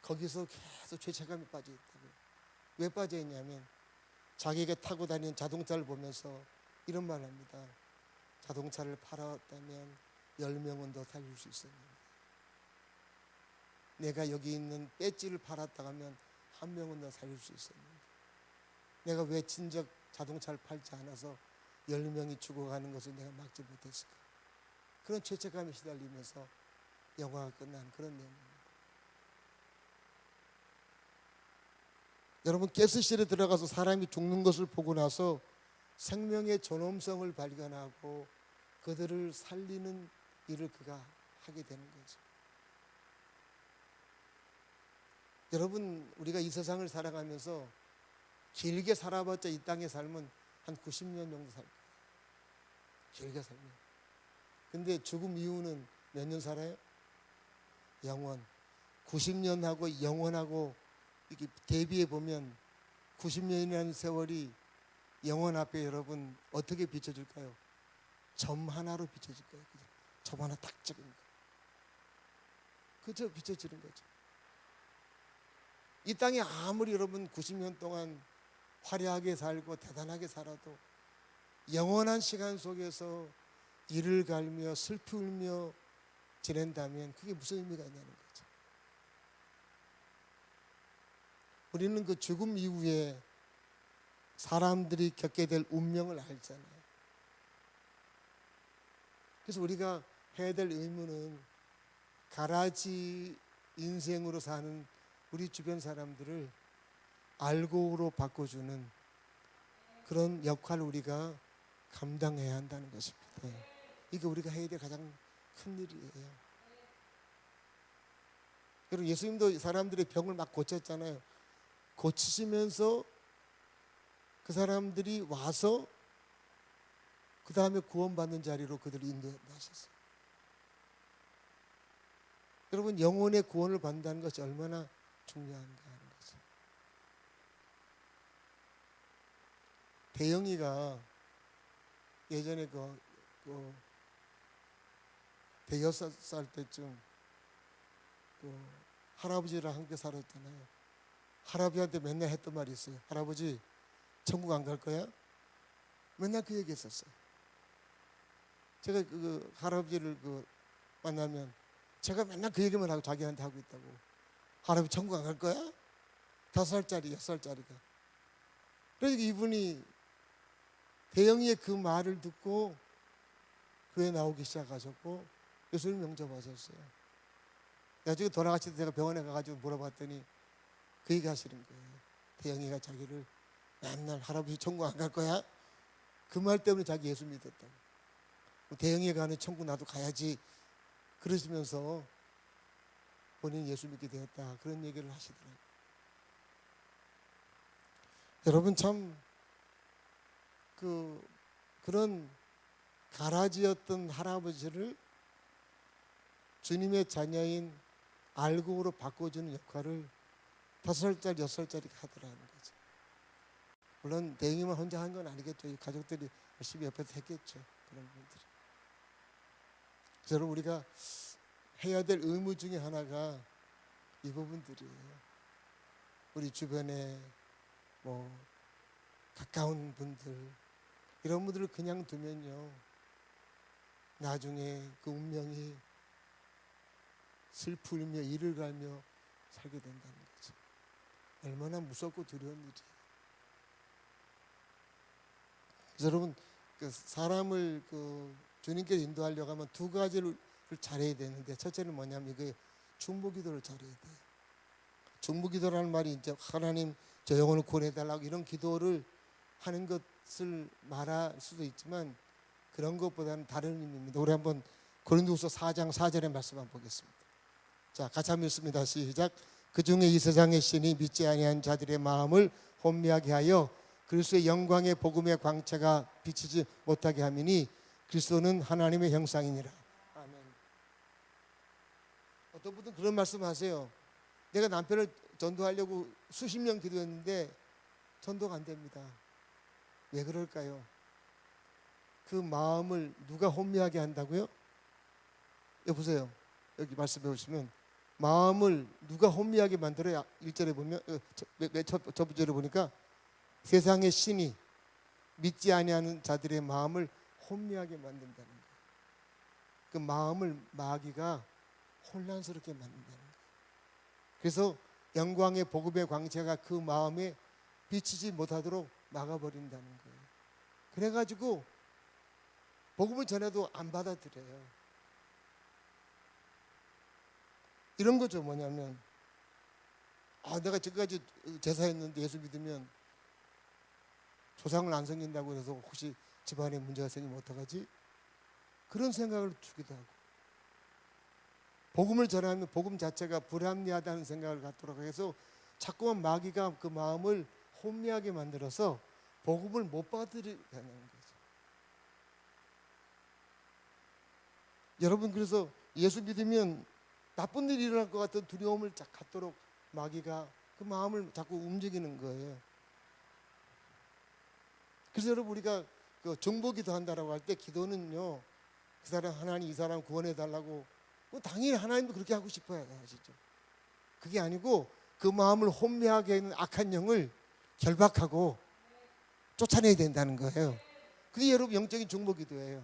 거기서 계속 죄책감에 빠져 있다고. 왜 빠져 있냐면 자기가 타고 다니는 자동차를 보면서 이런 말을 합니다. 자동차를 팔았다면 10명은 더 살릴 수 있었는데 내가 여기 있는 배지를 팔았다 하면 1명은 더 살릴 수 있었는데 내가 왜 진작 자동차를 팔지 않아서 10명이 죽어가는 것을 내가 막지 못했을까? 그런 죄책감에 시달리면서 영화가 끝난 그런 내용입니다. 여러분, 가스실에 들어가서 사람이 죽는 것을 보고 나서 생명의 존엄성을 발견하고 그들을 살리는 일을 그가 하게 되는 거죠. 여러분, 우리가 이 세상을 살아가면서 길게 살아봤자 이 땅의 삶은 한 90년 정도 살 거예요. 길게 살면. 근데 죽음 이후는 몇 년 살아요? 영원. 90년하고 영원하고 이렇게 대비해 보면 90년이라는 세월이 영원 앞에 여러분 어떻게 비춰질까요? 점 하나로 비춰질 거예요. 그죠? 점 하나 딱 찍은 거. 그저 비춰지는 거죠. 이 땅에 아무리 여러분 90년 동안 화려하게 살고 대단하게 살아도 영원한 시간 속에서 이를 갈며 슬피 울며 지낸다면 그게 무슨 의미가 있냐는 거죠. 우리는 그 죽음 이후에 사람들이 겪게 될 운명을 알잖아요. 그래서 우리가 해야 될 의무는 가라지 인생으로 사는 우리 주변 사람들을 알고로 바꿔주는 그런 역할을 우리가 감당해야 한다는 것입니다. 이게 우리가 해야 될 가장 큰 일이에요. 여러분, 예수님도 사람들의 병을 막 고쳤잖아요. 고치시면서 그 사람들이 와서 그 다음에 구원받는 자리로 그들을 인도하셨어요. 여러분, 영혼의 구원을 받는다는 것이 얼마나 중요한가 하는 거죠. 대영이가 예전에 대여섯 살 때쯤 할아버지랑 함께 살았잖아요. 할아버지한테 맨날 했던 말이 있어요. 할아버지, 천국 안 갈 거야? 맨날 그 얘기 했었어요. 제가 그 할아버지를 만나면 제가 맨날 그 얘기만 하고 자기한테 하고 있다고. 할아버지 천국 안 갈 거야? 5살짜리, 6살짜리가. 그래서 이분이 대영이의 그 말을 듣고 교회 나오기 시작하셨고 예수님 영접하셨어요. 나중에 돌아가실 때 제가 병원에 가가지고 물어봤더니 그 얘기 하시는 거예요. 대영이가 자기를 맨날 할아버지 천국 안 갈 거야? 그 말 때문에 자기 예수 믿었다고. 대영이가 가는 천국 나도 가야지 그러시면서 본인이 예수 믿게 되었다 그런 얘기를 하시더라고요. 여러분, 참 그런 가라지였던 할아버지를 주님의 자녀인 알곡으로 바꿔주는 역할을 5살짜리, 6살짜리가 하더라는 거죠. 물론 대영이만 혼자 한 건 아니겠죠. 가족들이 열심히 옆에서 했겠죠. 그런 분들이. 그래서 여러분, 우리가 해야 될 의무 중에 하나가 이 부분들이에요. 우리 주변에 가까운 분들, 이런 분들을 그냥 두면요, 나중에 그 운명이 슬프며 이를 갈며 살게 된다는 거죠. 얼마나 무섭고 두려운 일이에요. 그래서 여러분, 사람을 주님께 인도하려고 하면 두 가지를 잘해야 되는데, 첫째는 뭐냐면 이게 중보기도를 잘해야 돼요. 중보기도라는 말이 이제 하나님 저 영혼을 구원해달라고 이런 기도를 하는 것을 말할 수도 있지만 그런 것보다는 다른 의미입니다. 우리 한번 고린도후서 4장 4절의 말씀 한번 보겠습니다. 자, 같이 한번 읽습니다. 시작. 그 중에 이 세상의 신이 믿지 아니한 자들의 마음을 혼미하게 하여 그리스도의 영광의 복음의 광채가 비치지 못하게 함이니 그리스도는 하나님의 형상이니라. 아멘. 어떤 분은 그런 말씀하세요. 내가 남편을 전도하려고 수십 년 기도했는데 전도가 안 됩니다. 왜 그럴까요? 그 마음을 누가 혼미하게 한다고요? 여보세요. 여기 말씀해 보시면 마음을 누가 혼미하게 만들어요? 1절에 보면 첫 번째로 보니까 세상의 신이 믿지 아니하는 자들의 마음을 혼미하게 만든다는 거예요. 그 마음을 마귀가 혼란스럽게 만든다는 거예요. 그래서 영광의 복음의 광채가 그 마음에 비치지 못하도록 막아버린다는 거예요. 그래가지고 복음을 전해도 안 받아들여요. 이런 거죠. 뭐냐면 내가 지금까지 제사했는데 예수 믿으면 조상을 안 섬긴다고 해서 혹시 집안에 문제가 생기면 어떡하지? 그런 생각을 주기도 하고, 복음을 전하면 복음 자체가 불합리하다는 생각을 갖도록 해서 자꾸만 마귀가 그 마음을 혼미하게 만들어서 복음을 못 받으려고 하는 거죠. 여러분, 그래서 예수 믿으면 나쁜 일이 일어날 것 같은 두려움을 갖도록 마귀가 그 마음을 자꾸 움직이는 거예요. 그래서 여러분 우리가 그 중보기도 한다라고 할 때 기도는요, 그 사람 하나님 이 사람 구원해 달라고 당연히 하나님도 그렇게 하고 싶어야 하시죠. 그게 아니고 그 마음을 혼미하게 하는 악한 영을 결박하고 쫓아내야 된다는 거예요. 그게 여러분 영적인 중보기도예요.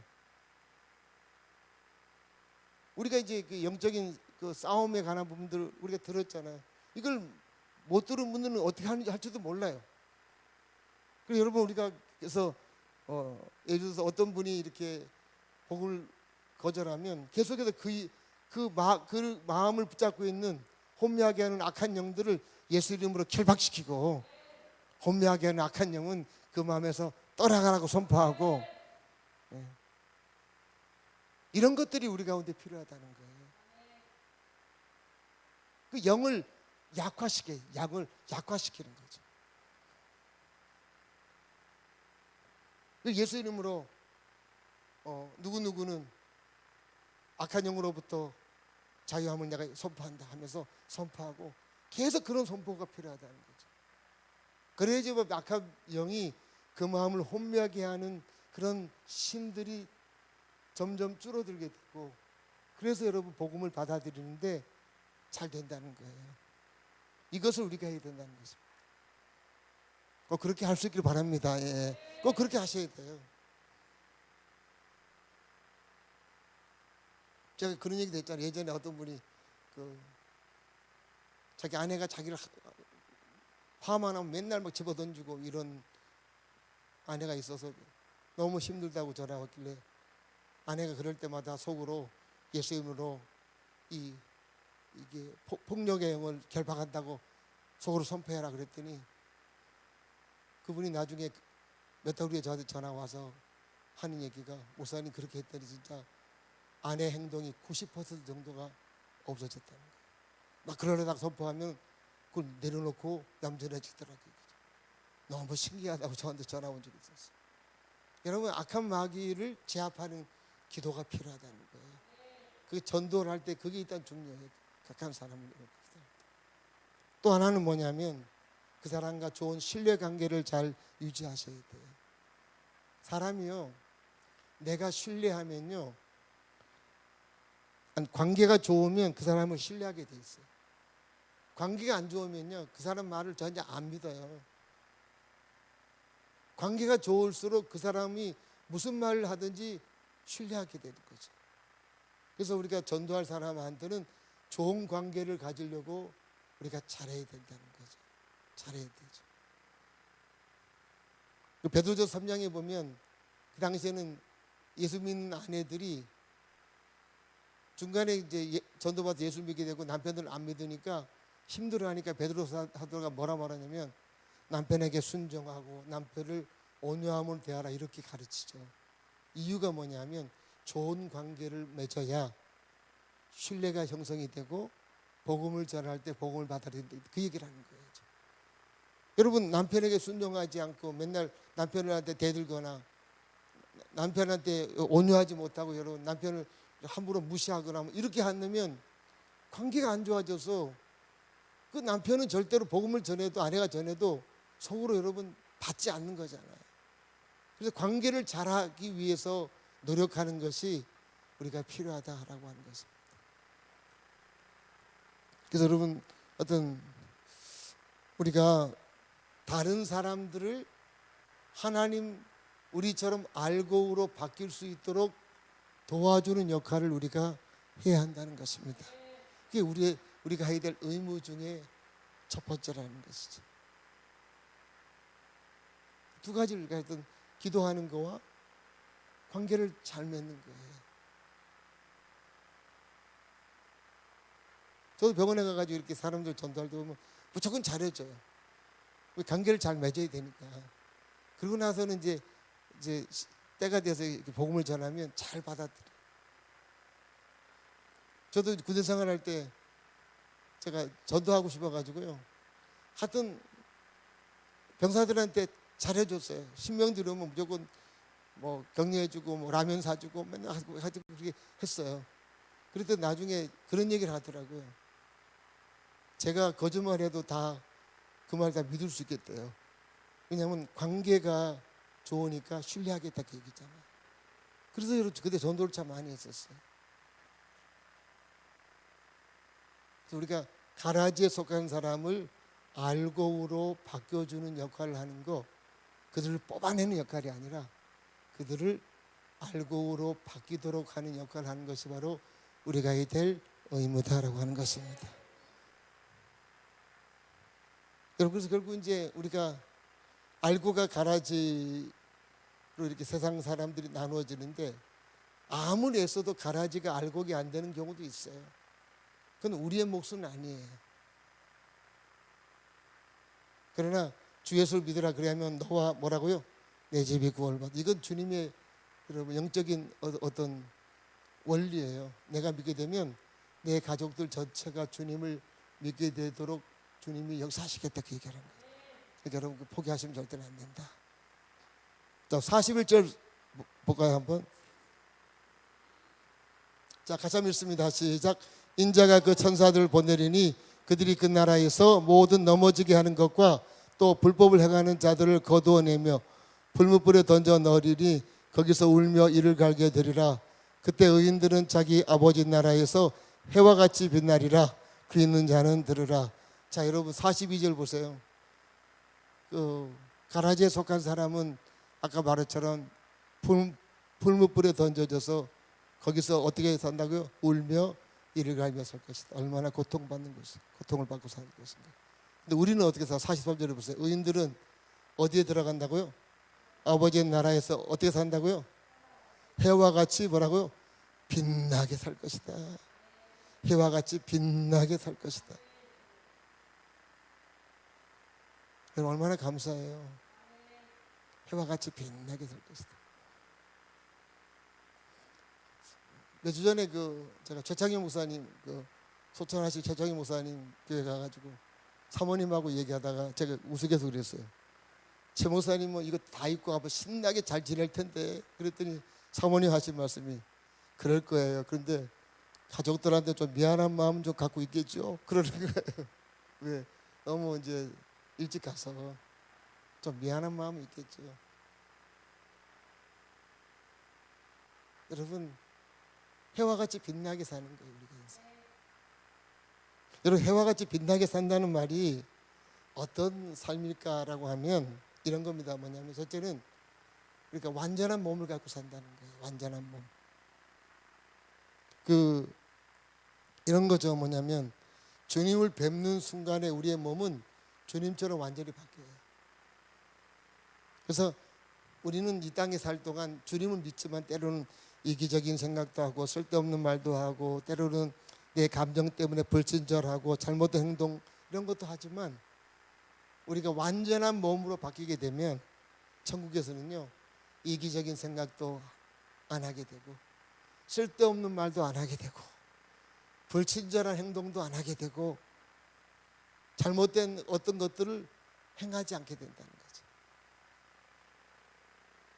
우리가 이제 그 영적인 그 싸움에 관한 부분들 우리가 들었잖아요. 이걸 못 들은 분들은 어떻게 하는지 할지도 몰라요. 그래서 여러분 우리가 그래서 예를 들어서 어떤 분이 이렇게 복을 거절하면 계속해서 그 마음을 붙잡고 있는 혼미하게 하는 악한 영들을 예수 이름으로 결박시키고, 혼미하게 하는 악한 영은 그 마음에서 떠나가라고 선포하고, 이런 것들이 우리 가운데 필요하다는 거예요. 그 영을 약을 약화시키는 거죠. 예수 이름으로 누구누구는 악한 영으로부터 자유함을 내가 선포한다 하면서 선포하고, 계속 그런 선포가 필요하다는 거죠. 그래야지 악한 영이 그 마음을 혼미하게 하는 그런 신들이 점점 줄어들게 되고, 그래서 여러분 복음을 받아들이는데 잘 된다는 거예요. 이것을 우리가 해야 된다는 것입니다. 꼭 그렇게 할 수 있기를 바랍니다. 예. 꼭 그렇게 하셔야 돼요. 제가 그런 얘기도 했잖아요. 예전에 어떤 분이 자기 아내가 자기를 화만 하면 맨날 막 집어던지고 이런 아내가 있어서 너무 힘들다고 전화 왔길래, 아내가 그럴 때마다 속으로 예수 이름으로 이게 폭력의 영을 결박한다고 속으로 선포해라 그랬더니, 그분이 나중에 몇 달 후에 저한테 전화 와서 하는 얘기가, 목사님 그렇게 했더니 진짜 아내 행동이 90% 정도가 없어졌다는 거예요. 막 그러려다가 선포하면 그걸 내려놓고 얌전해지더라고요. 너무 신기하다고 저한테 전화 온 적이 있었어요. 여러분 악한 마귀를 제압하는 기도가 필요하다는 거예요. 그 전도를 할 때 그게 일단 중요해요. 각한 사람을. 또 하나는 뭐냐면 그 사람과 좋은 신뢰관계를 잘 유지하셔야 돼요. 사람이요, 내가 신뢰하면요, 관계가 좋으면 그 사람을 신뢰하게 돼 있어요. 관계가 안 좋으면요, 그 사람 말을 전혀 안 믿어요. 관계가 좋을수록 그 사람이 무슨 말을 하든지 신뢰하게 되는 거죠. 그래서 우리가 전도할 사람한테는 좋은 관계를 가지려고 우리가 잘해야 된다는 거죠. 잘해야 되죠. 베드로전서 3장에 보면 그 당시에는 예수 믿는 아내들이 중간에 이제 전도받아 예수 믿게 되고 남편들을 안 믿으니까 힘들어하니까 베드로 사도가 뭐라 말하냐면, 남편에게 순종하고 남편을 온유함으로 대하라 이렇게 가르치죠. 이유가 뭐냐면 좋은 관계를 맺어야 신뢰가 형성이 되고 복음을 전할 때 복음을 받아들인다, 그 얘기를 하는 거예요. 여러분 남편에게 순종하지 않고 맨날 남편한테 대들거나 남편한테 온유하지 못하고 여러분 남편을 함부로 무시하거나 이렇게 한다면 관계가 안 좋아져서 그 남편은 절대로 복음을 전해도 아내가 전해도 속으로 여러분 받지 않는 거잖아요. 그래서 관계를 잘하기 위해서 노력하는 것이 우리가 필요하다라고 하는 것입니다. 그래서 여러분 우리가 다른 사람들을 하나님 우리처럼 알고로 바뀔 수 있도록 도와주는 역할을 우리가 해야 한다는 것입니다. 그게 우리가 해야 될 의무 중에 첫 번째라는 것이죠. 두 가지를 우리가 했던 기도하는 거와 관계를 잘 맺는 거예요. 저도 병원에 가가지고 이렇게 사람들 전도할 때 보면 무조건 잘해줘요. 관계를 잘 맺어야 되니까. 그러고 나서는 이제 때가 돼서 이렇게 복음을 전하면 잘 받아들여요. 저도 군대 생활할 때 제가 전도하고 싶어가지고요, 하여튼 병사들한테 잘해줬어요. 신명 들으면 무조건 뭐 격려해주고 뭐 라면 사주고 맨날 하여튼 그렇게 했어요. 그랬더니 나중에 그런 얘기를 하더라고요. 제가 거짓말해도 다 그 말 다 믿을 수 있겠대요. 왜냐하면 관계가 좋으니까 신뢰하겠다 그 얘기잖아요. 그래서 그때 전도를 참 많이 했었어요. 그래서 우리가 가라지에 속한 사람을 알곡으로 바뀌어주는 역할을 하는 거, 그들을 뽑아내는 역할이 아니라 그들을 알곡으로 바뀌도록 하는 역할을 하는 것이 바로 우리가 해야 될 의무다라고 하는 것입니다. 여러분, 그래서 결국 이제 우리가 알고가 가라지로 이렇게 세상 사람들이 나누어지는데, 아무리 애써도 가라지가 알곡이 안 되는 경우도 있어요. 그건 우리의 몫은 아니에요. 그러나 주 예수를 믿으라 그러면 너와 뭐라고요? 내 집이 구원받. 이건 주님의 여러분 영적인 어떤 원리예요. 내가 믿게 되면 내 가족들 전체가 주님을 믿게 되도록 주님이 역사하시겠다 그 얘기하는 거예요. 그러니까 여러분 포기하시면 절대로 안 된다. 자, 41절 볼까요 한번? 자, 같이 한번 읽습니다. 시작. 인자가 그 천사들을 보내리니 그들이 그 나라에서 모든 넘어지게 하는 것과 또 불법을 행하는 자들을 거두어내며 불못불에 던져 넣으리니 거기서 울며 이를 갈게 되리라. 그때 의인들은 자기 아버지 나라에서 해와 같이 빛나리라. 귀 있는 자는 들으라. 자, 여러분 42절 보세요. 가라지에 속한 사람은 아까 말했처럼 불못불에 던져져서 거기서 어떻게 산다고요? 울며 이를 갈며 살 것이다. 얼마나 고통받는 것이, 고통을 받고 사는 것인가. 근데 우리는 어떻게 사? 43절에 보세요. 의인들은 어디에 들어간다고요? 아버지의 나라에서 어떻게 산다고요? 해와 같이 뭐라고요? 빛나게 살 것이다. 해와 같이 빛나게 살 것이다. 여러분 얼마나 감사해요. 해와 같이 빛나게 살 것이다. 몇 주 전에 제가 최창희 목사님 소천하시 최창희 목사님 교회 가가지고 사모님하고 얘기하다가 제가 우스갯소 그랬어요. 최 목사님은 이거 다 입고 가면 신나게 잘 지낼 텐데, 그랬더니 사모님 하신 말씀이 그럴 거예요. 그런데 가족들한테 좀 미안한 마음 좀 갖고 있겠죠. 그러는 거예요. 왜? 너무 이제 일찍 가서 좀 미안한 마음이 있겠죠. 여러분 해와 같이 빛나게 사는 거예요, 우리가 인생. 여러분 해와 같이 빛나게 산다는 말이 어떤 삶일까라고 하면 이런 겁니다. 뭐냐면 첫째는 그러니까 완전한 몸을 갖고 산다는 거예요. 완전한 몸. 이런 거죠. 뭐냐면 주님을 뵙는 순간에 우리의 몸은 주님처럼 완전히 바뀌어요. 그래서 우리는 이 땅에 살 동안 주님을 믿지만 때로는 이기적인 생각도 하고 쓸데없는 말도 하고 때로는 내 감정 때문에 불친절하고 잘못된 행동 이런 것도 하지만 우리가 완전한 몸으로 바뀌게 되면 천국에서는요 이기적인 생각도 안 하게 되고 쓸데없는 말도 안 하게 되고 불친절한 행동도 안 하게 되고 잘못된 어떤 것들을 행하지 않게 된다는 거죠.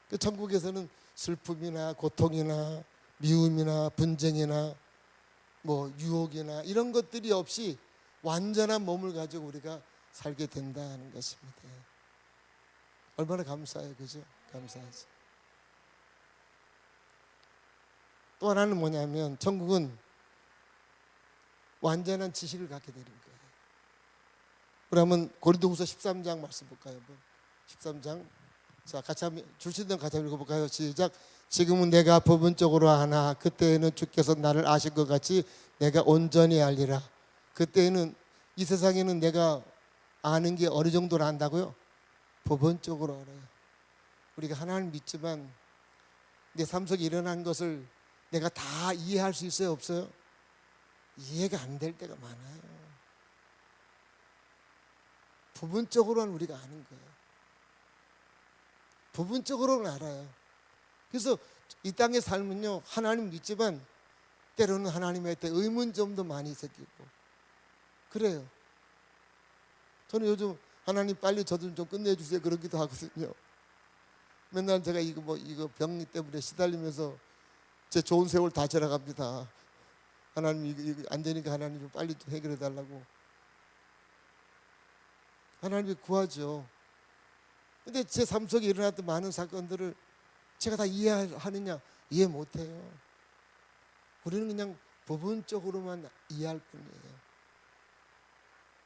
그 천국에서는 슬픔이나 고통이나 미움이나 분쟁이나 뭐 유혹이나 이런 것들이 없이 완전한 몸을 가지고 우리가 살게 된다는 것입니다. 얼마나 감사해요, 그죠? 감사하죠. 또 하나는 뭐냐면 천국은 완전한 지식을 갖게 되는 거예요. 그러면 고린도후서 13장 말씀 볼까요? 13장. 자, 같이 한번 줄치던 같이 한번 읽어볼까요? 시작. 지금은 내가 부분적으로 하나 그때에는 주께서 나를 아신 것 같이 내가 온전히 알리라. 그때에는 이 세상에는 내가 아는 게 어느 정도로 안다고요? 부분적으로 알아요. 우리가 하나님 믿지만 내 삶 속에 일어난 것을 내가 다 이해할 수 있어요? 없어요? 이해가 안 될 때가 많아요. 부분적으로는 우리가 아는 거예요. 부분적으로는 알아요. 그래서 이 땅의 삶은요 하나님 믿지만 때로는 하나님에 대해 의문점도 많이 생기고 그래요. 저는 요즘 하나님 빨리 저 좀 끝내주세요 그러기도 하거든요. 맨날 제가 이거 병 때문에 시달리면서 제 좋은 세월 다 지나갑니다. 하나님 이거 안 되니까 하나님 좀 빨리 좀 해결해 달라고. 하나님이 구하죠. 근데 제 삶 속에 일어났던 많은 사건들을 제가 다 이해하느냐? 이해 못해요. 우리는 그냥 부분적으로만 이해할 뿐이에요.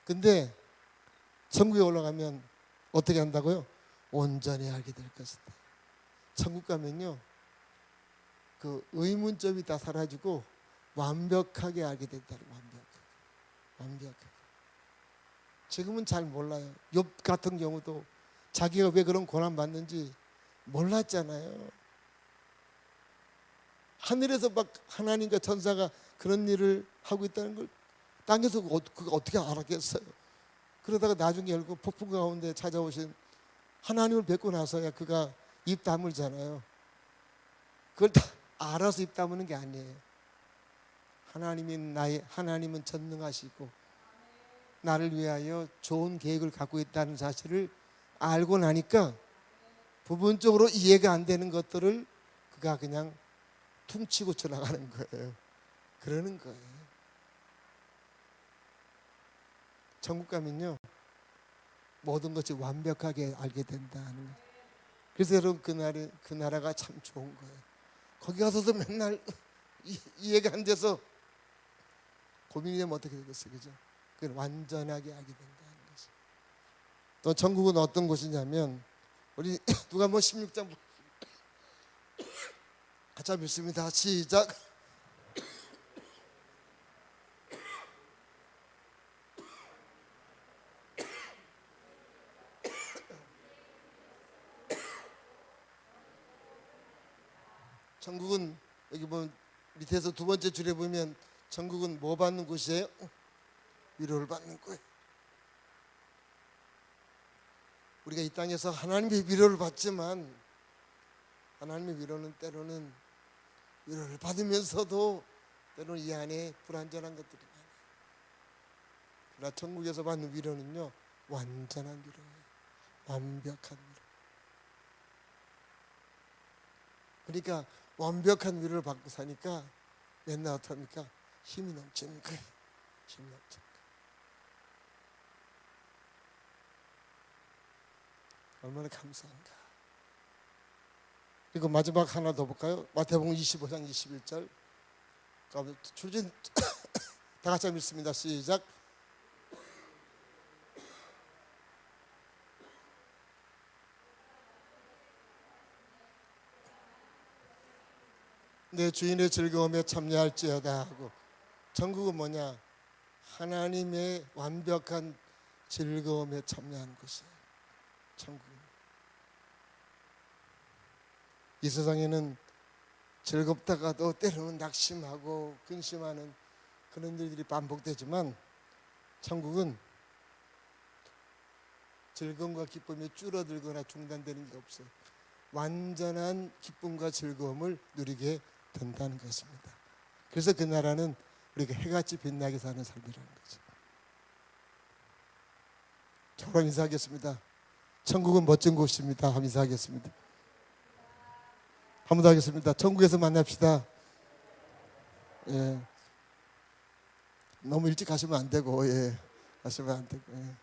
근데 천국에 올라가면 어떻게 한다고요? 온전히 알게 될 것이다. 천국 가면요, 그 의문점이 다 사라지고 완벽하게 알게 된다는, 완벽하게. 지금은 잘 몰라요. 욥 같은 경우도 자기가 왜 그런 고난 받는지 몰랐잖아요. 하늘에서 막 하나님과 천사가 그런 일을 하고 있다는 걸 땅에서 그거 어떻게 알았겠어요? 그러다가 나중에 열고 폭풍 가운데 찾아오신 하나님을 뵙고 나서야 그가 입 다물잖아요. 그걸 다 알아서 입 다무는 게 아니에요. 하나님은 전능하시고 나를 위하여 좋은 계획을 갖고 있다는 사실을 알고 나니까 부분적으로 이해가 안 되는 것들을 그가 그냥 퉁치고 지나가는 거예요. 그러는 거예요. 천국 가면요, 모든 것이 완벽하게 알게 된다는 거예요. 그래서 여러분, 그 나라가 참 좋은 거예요. 거기 가서도 맨날 이해가 안 돼서 고민이 되면 어떻게 되겠어요, 그죠? 그건 완전하게 알게 된다는 거죠. 또 천국은 어떤 곳이냐면, 우리 누가복음 16장 같이 한번 읽습니다. 시작. 천국은 여기 보면 밑에서 두 번째 줄에 보면 천국은 뭐 받는 곳이에요? 위로를 받는 거예요. 우리가 이 땅에서 하나님의 위로를 받지만 하나님의 위로는 때로는 위로를 받으면서도 때로는 이 안에 불완전한 것들이 많아요. 그러나 천국에서 받는 위로는요, 완전한 위로예요. 완벽한 위로. 그러니까 완벽한 위로를 받고 사니까 맨날 어떡합니까? 힘이 넘치는 거예요. 힘이 넘치는 거예요. 얼마나 감사한가. 그리고 마지막 하나 더 볼까요? 마태복음 25장 21절. 출진 다 같이 읽습니다. 시작. 내 주인의 즐거움에 참여할지어다 하고. 천국은 뭐냐? 하나님의 완벽한 즐거움에 참여하는 것이에요. 천국은. 이 세상에는 즐겁다가도 때로는 낙심하고 근심하는 그런 일들이 반복되지만 천국은 즐거움과 기쁨이 줄어들거나 중단되는 게 없어요. 완전한 기쁨과 즐거움을 누리게 된다는 것입니다. 그래서 그 나라는 우리가 해같이 빛나게 사는 삶이라는 거죠. 저로 인사하겠습니다. 천국은 멋진 곳입니다. 한번 인사하겠습니다. 한 번 더 하겠습니다. 천국에서 만납시다. 예. 너무 일찍 가시면 안 되고, 예. 가시면 안 되고. 예.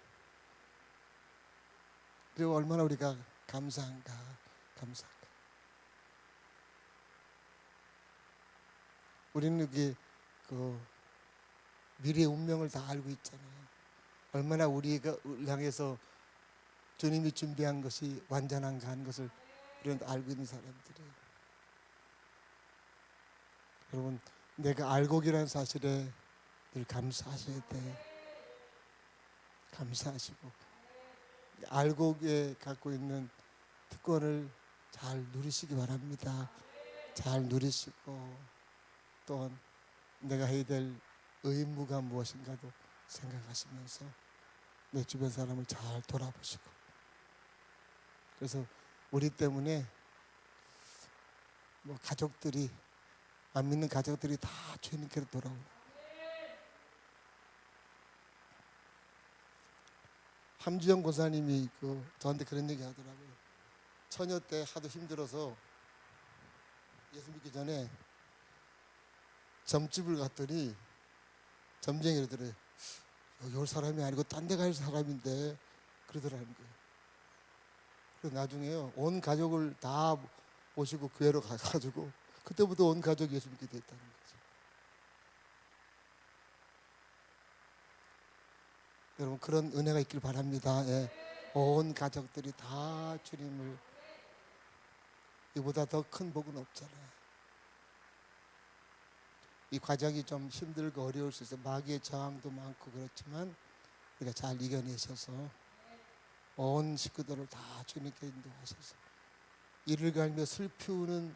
그리고 얼마나 우리가 감사한가. 우리는 여기 그 미래의 운명을 다 알고 있잖아요. 얼마나 우리가 향해서 주님이 준비한 것이 완전한가 하는 것을 우리는 알고 있는 사람들이에요. 여러분, 내가 알곡이라는 사실에 늘 감사하셔야 돼요. 감사하시고 알곡에 갖고 있는 특권을 잘 누리시기 바랍니다. 잘 누리시고 또한 내가 해야 될 의무가 무엇인가도 생각하시면서 내 주변 사람을 잘 돌아보시고. 그래서 우리 때문에 뭐 가족들이, 안 믿는 가족들이 다 주님께로 돌아오고. 함주영 고사님이 저한테 그런 얘기 하더라고요. 처녀 때 하도 힘들어서 예수 믿기 전에 점집을 갔더니 점쟁이 그러더래요. 여기 올 사람이 아니고 딴 데 갈 사람인데 그러더라는 거예요. 그래서 나중에요 온 가족을 다 모시고 교회로 가가지고 그때부터 온 가족이 예수 믿게 됐다는 거죠. 여러분 그런 은혜가 있길 바랍니다. 예. 온 가족들이 다 주님을, 이보다 더 큰 복은 없잖아요. 이 과정이 좀 힘들고 어려울 수 있어요. 마귀의 저항도 많고 그렇지만 우리가 잘 이겨내셔서 온 식구들을 다 주님께 인도하셔서 이를 갈며 슬프는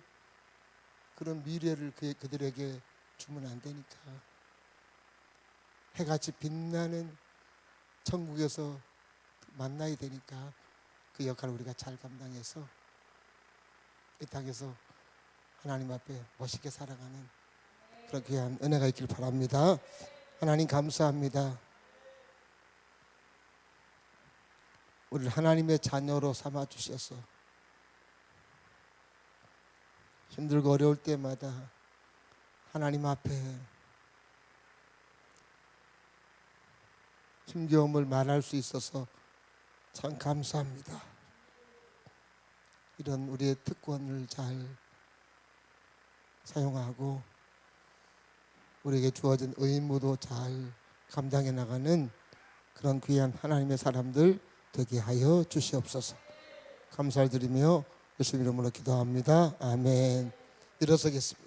그런 미래를 그들에게 주면 안 되니까 해같이 빛나는 천국에서 만나야 되니까 그 역할을 우리가 잘 감당해서 이 땅에서 하나님 앞에 멋있게 살아가는 그런 귀한 은혜가 있길 바랍니다. 하나님 감사합니다. 우리를 하나님의 자녀로 삼아 주셔서 힘들고 어려울 때마다 하나님 앞에 힘겨움을 말할 수 있어서 참 감사합니다. 이런 우리의 특권을 잘 사용하고 우리에게 주어진 의무도 잘 감당해 나가는 그런 귀한 하나님의 사람들 되게 하여 주시옵소서. 감사를 드리며 예수 이름으로 기도합니다. 아멘. 일어서겠습니다.